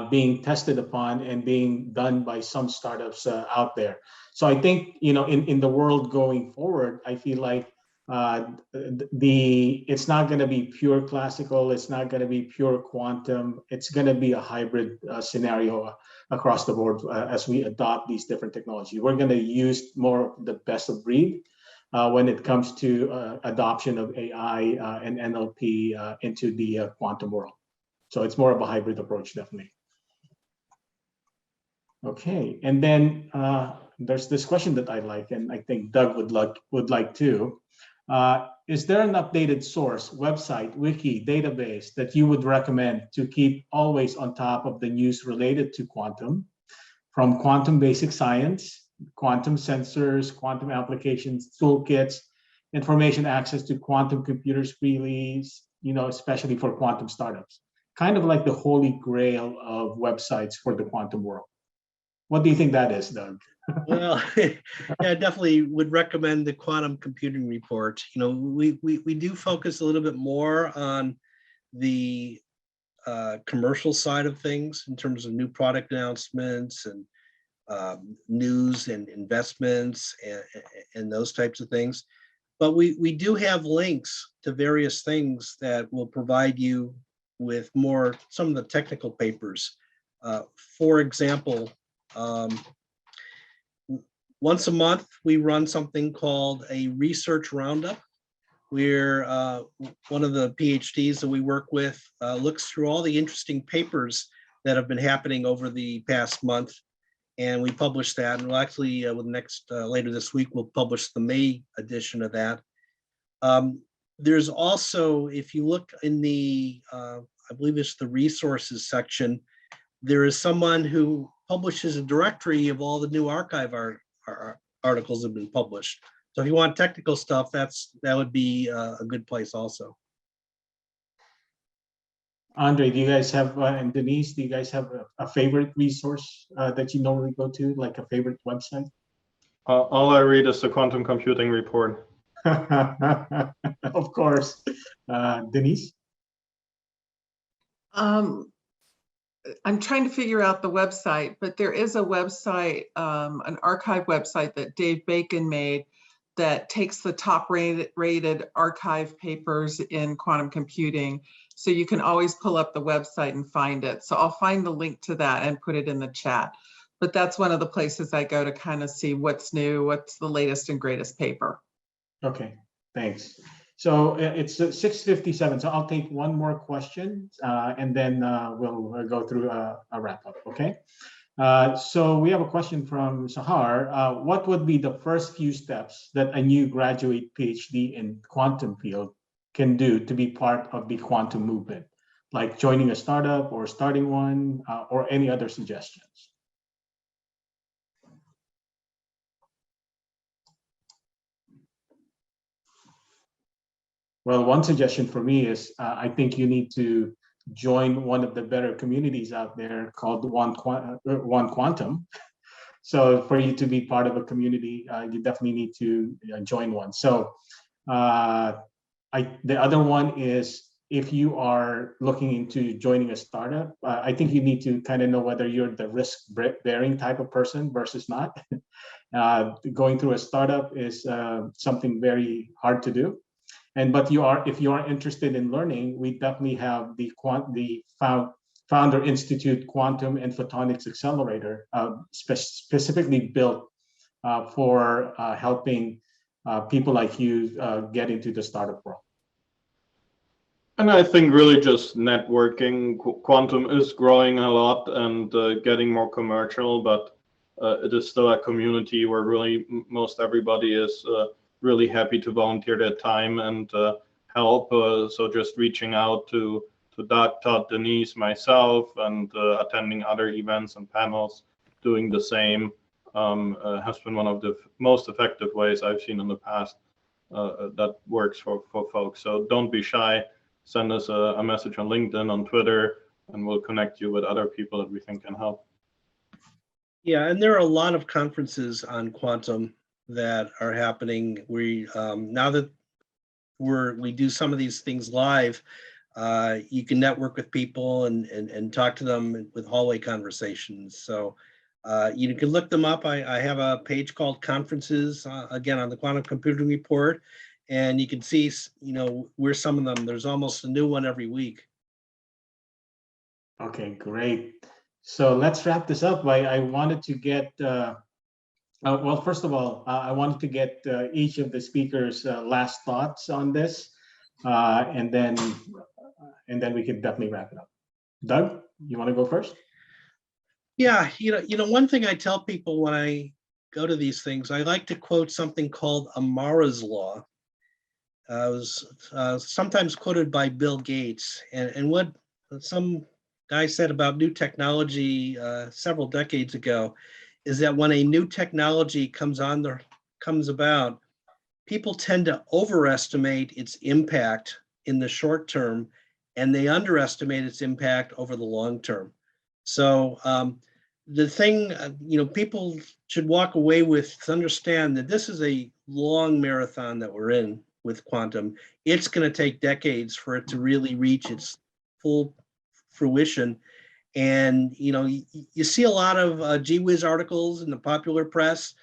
Speaker 1: being tested upon and being done by some startups out there. So I think, in the world going forward, I feel like it's not going to be pure classical, it's not going to be pure quantum, it's going to be a hybrid scenario across the board as we adopt these different technologies. We're going to use more of the best of breed when it comes to adoption of AI and NLP into the quantum world. So it's more of a hybrid approach, definitely. Okay, and then there's this question that I like, and I think Doug would like too. Is there an updated source, website, wiki, database that you would recommend to keep always on top of the news related to quantum, from quantum basic science, quantum sensors, quantum applications, toolkits, information access to quantum computers freely, especially for quantum startups? Kind of like the holy grail of websites for the quantum world. What do you think that is, Doug?
Speaker 2: Well, yeah, I definitely would recommend the Quantum Computing Report. We do focus a little bit more on the commercial side of things in terms of new product announcements and news and investments and those types of things. But we do have links to various things that will provide you with some of the technical papers. For example, once a month, we run something called a research roundup, where one of the PhDs that we work with looks through all the interesting papers that have been happening over the past month, and we publish that. And we'll actually, later this week, we'll publish the May edition of that. There's also, if you look in the, I believe it's the resources section, there is someone who publishes a directory of all the new archive articles that have been published. So if you want technical stuff, that would be a good place also.
Speaker 1: Andre, do you guys have, and Denise, do you guys have a favorite resource that you normally go to, like a favorite website?
Speaker 3: All I read is the Quantum Computing Report.
Speaker 1: Of course. Denise?
Speaker 4: I'm trying to figure out the website, but there is a website, an archive website that Dave Bacon made that takes the top rated archive papers in quantum computing. So you can always pull up the website and find it. So I'll find the link to that and put it in the chat. But that's one of the places I go to kind of see what's new, what's the latest and greatest paper.
Speaker 1: Okay, thanks. So it's 6:57, so I'll take one more question and then we'll go through a wrap up, okay? So we have a question from Sahar. What would be the first few steps that a new graduate PhD in quantum field can do to be part of the quantum movement, like joining a startup or starting one or any other suggestions? Well, one suggestion for me is I think you need to join one of the better communities out there called OneQuantum. So for you to be part of a community, you definitely need to join one. So the other one is if you are looking into joining a startup, I think you need to kind of know whether you're the risk-bearing type of person versus not. Going through a startup is something very hard to do. But if you are interested in learning, we definitely have the Founder Institute Quantum and Photonics Accelerator, specifically built for helping people like you get into the startup world.
Speaker 3: And I think really just networking. Quantum is growing a lot and getting more commercial, but it is still a community where really most everybody is really happy to volunteer their time and help. So just reaching out to Doug, Todd, Denise, myself, and attending other events and panels, doing the same has been one of the most effective ways I've seen in the past that works for folks. So don't be shy. Send us a message on LinkedIn, on Twitter, and we'll connect you with other people that we think can help.
Speaker 2: Yeah, and there are a lot of conferences on quantum that are happening. We now that we do some of these things live, you can network with people and talk to them with hallway conversations. So you can look them up. I have a page called Conferences, again, on the Quantum Computing Report, and you can see, where some of them, there's almost a new one every week.
Speaker 1: Okay, great. So let's wrap this up. I wanted to get, well, first of all, I wanted to get each of the speakers' last thoughts on this, and then we could definitely wrap it up. Doug, you want to go first?
Speaker 2: Yeah, one thing I tell people when I go to these things, I like to quote something called Amara's Law. It was sometimes quoted by Bill Gates, and what some guy said about new technology several decades ago is that when a new technology comes about, people tend to overestimate its impact in the short term, and they underestimate its impact over the long term. So the thing, people should walk away with to understand that this is a long marathon that we're in with quantum. It's going to take decades for it to really reach its full fruition. And, you see a lot of gee whiz articles in the popular press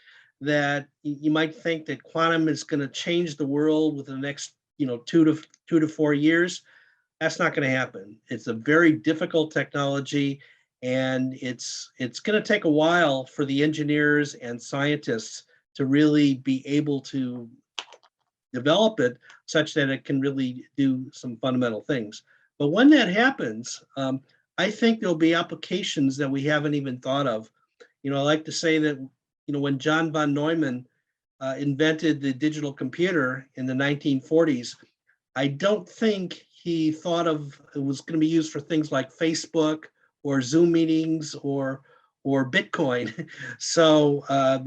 Speaker 2: that you might think that quantum is going to change the world within the next, 2 to 4 years. That's not going to happen. It's a very difficult technology, and it's going to take a while for the engineers and scientists to really be able to develop it such that it can really do some fundamental things. But when that happens, I think there'll be applications that we haven't even thought of. I like to say that, when John von Neumann invented the digital computer in the 1940s, I don't think he thought of it was going to be used for things like Facebook or Zoom meetings or or Bitcoin. So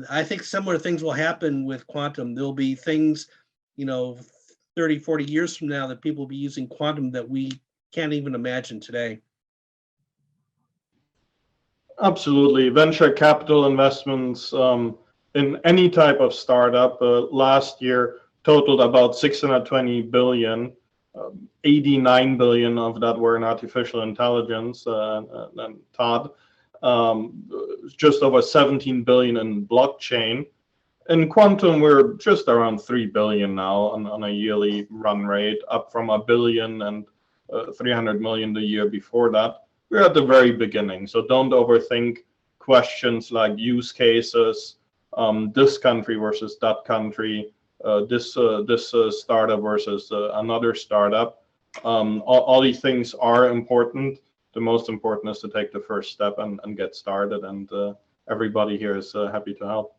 Speaker 2: I think similar things will happen with quantum. There'll be things, 30, 40 years from now that people will be using quantum that we can't even imagine today.
Speaker 3: Absolutely. Venture capital investments in any type of startup last year totaled about 620 billion. 89 billion of that were in artificial intelligence and Todd. Just over 17 billion in blockchain. In quantum, we're just around 3 billion now on a yearly run rate, up from 1 billion and 300 million the year before that. We're at the very beginning, so don't overthink questions like use cases, this country versus that country, this startup versus another startup. All these things are important. The most important is to take the first step and get started, and everybody here is happy to help.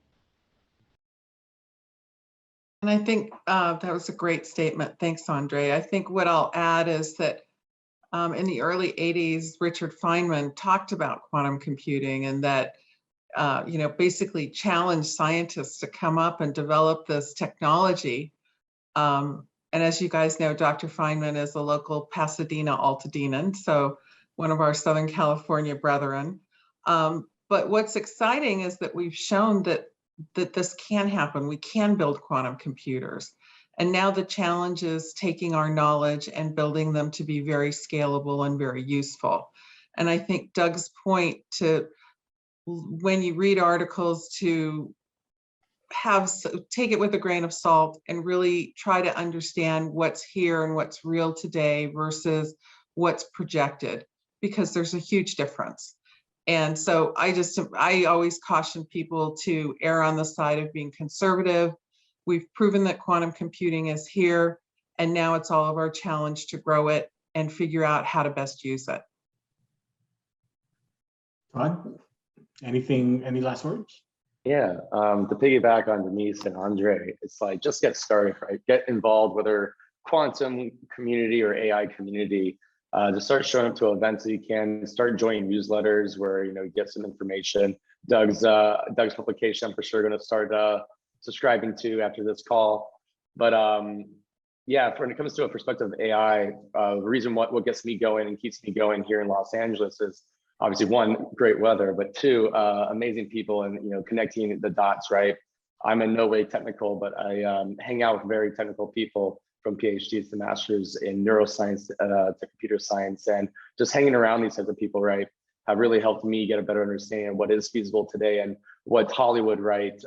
Speaker 4: And I think that was a great statement. Thanks, André. I think what I'll add is that in the early 80s, Richard Feynman talked about quantum computing and that, basically challenged scientists to come up and develop this technology. And as you guys know, Dr. Feynman is a local Pasadena Altadenan, so one of our Southern California brethren. But what's exciting is that we've shown that this can happen. We can build quantum computers. And now the challenge is taking our knowledge and building them to be very scalable and very useful. And I think Doug's point to, when you read articles, to take it with a grain of salt and really try to understand what's here and what's real today versus what's projected, because there's a huge difference. And so I always caution people to err on the side of being conservative. We've proven that quantum computing is here, and now it's all of our challenge to grow it and figure out how to best use it.
Speaker 1: Todd, any last words?
Speaker 6: Yeah, to piggyback on Denise and André, it's like, just get started, right? Get involved, whether quantum community or AI community, to start showing up to events that you can, start joining newsletters where, you get some information. Doug's publication, I'm for sure going to start subscribing to after this call. But yeah, when it comes to a perspective of AI, the reason what gets me going and keeps me going here in Los Angeles is obviously, one, great weather, but two, amazing people and connecting the dots, right? I'm in no way technical, but I hang out with very technical people, from PhDs to masters in neuroscience to computer science, and just hanging around these types of people, right, have really helped me get a better understanding of what is feasible today and what Hollywood, right,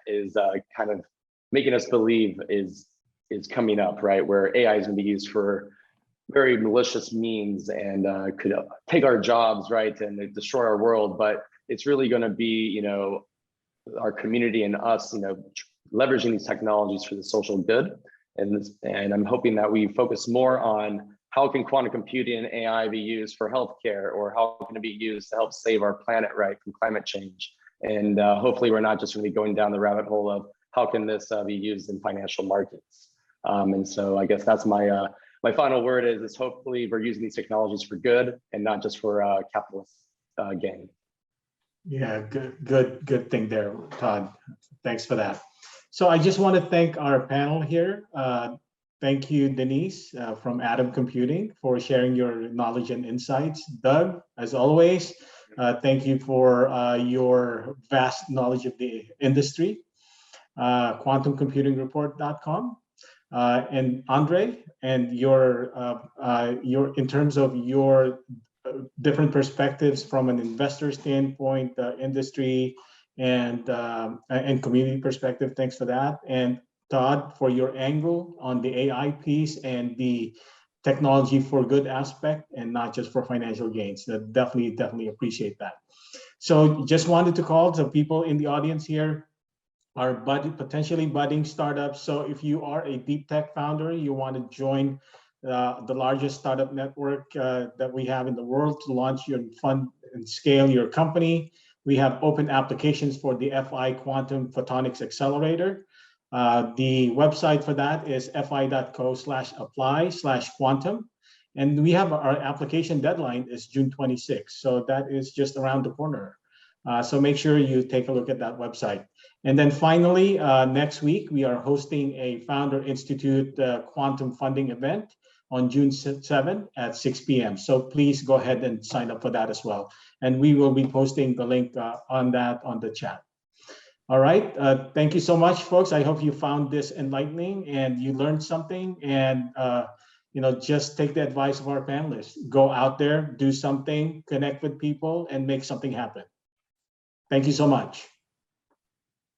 Speaker 6: is kind of making us believe is coming up, right, where AI is going to be used for very malicious means and could take our jobs, right, and destroy our world. But it's really going to be, our community and us, leveraging these technologies for the social good. And I'm hoping that we focus more on how can quantum computing and AI be used for healthcare, or how can it be used to help save our planet, right, from climate change. And hopefully we're not just really going down the rabbit hole of how can this be used in financial markets. And so I guess that's my final word is hopefully we're using these technologies for good and not just for capitalist gain.
Speaker 1: Yeah, good thing there, Todd. Thanks for that. So I just want to thank our panel here. Thank you, Denise from Atom Computing, for sharing your knowledge and insights. Doug, as always, thank you for your vast knowledge of the industry. QuantumComputingReport.com. And André, and your in terms of your different perspectives from an investor standpoint, industry, and community perspective. Thanks for that. And Todd, for your angle on the AI piece and the technology for good aspect, and not just for financial gains. Definitely appreciate that. So just wanted to call some people in the audience here are potentially budding startups. So if you are a deep tech founder, you want to join the largest startup network that we have in the world to launch your fund and scale your company, we have open applications for the FI Quantum Photonics Accelerator. The website for that is fi.co/apply/quantum. And we have our application deadline is June 26th. So that is just around the corner. So make sure you take a look at that website. And then finally, next week, we are hosting a Founder Institute quantum funding event on June 7 at 6 p.m. So please go ahead and sign up for that as well. And we will be posting the link on the chat. All right, thank you so much, folks. I hope you found this enlightening and you learned something. And just take the advice of our panelists. Go out there, do something, connect with people, and make something happen. Thank you so much.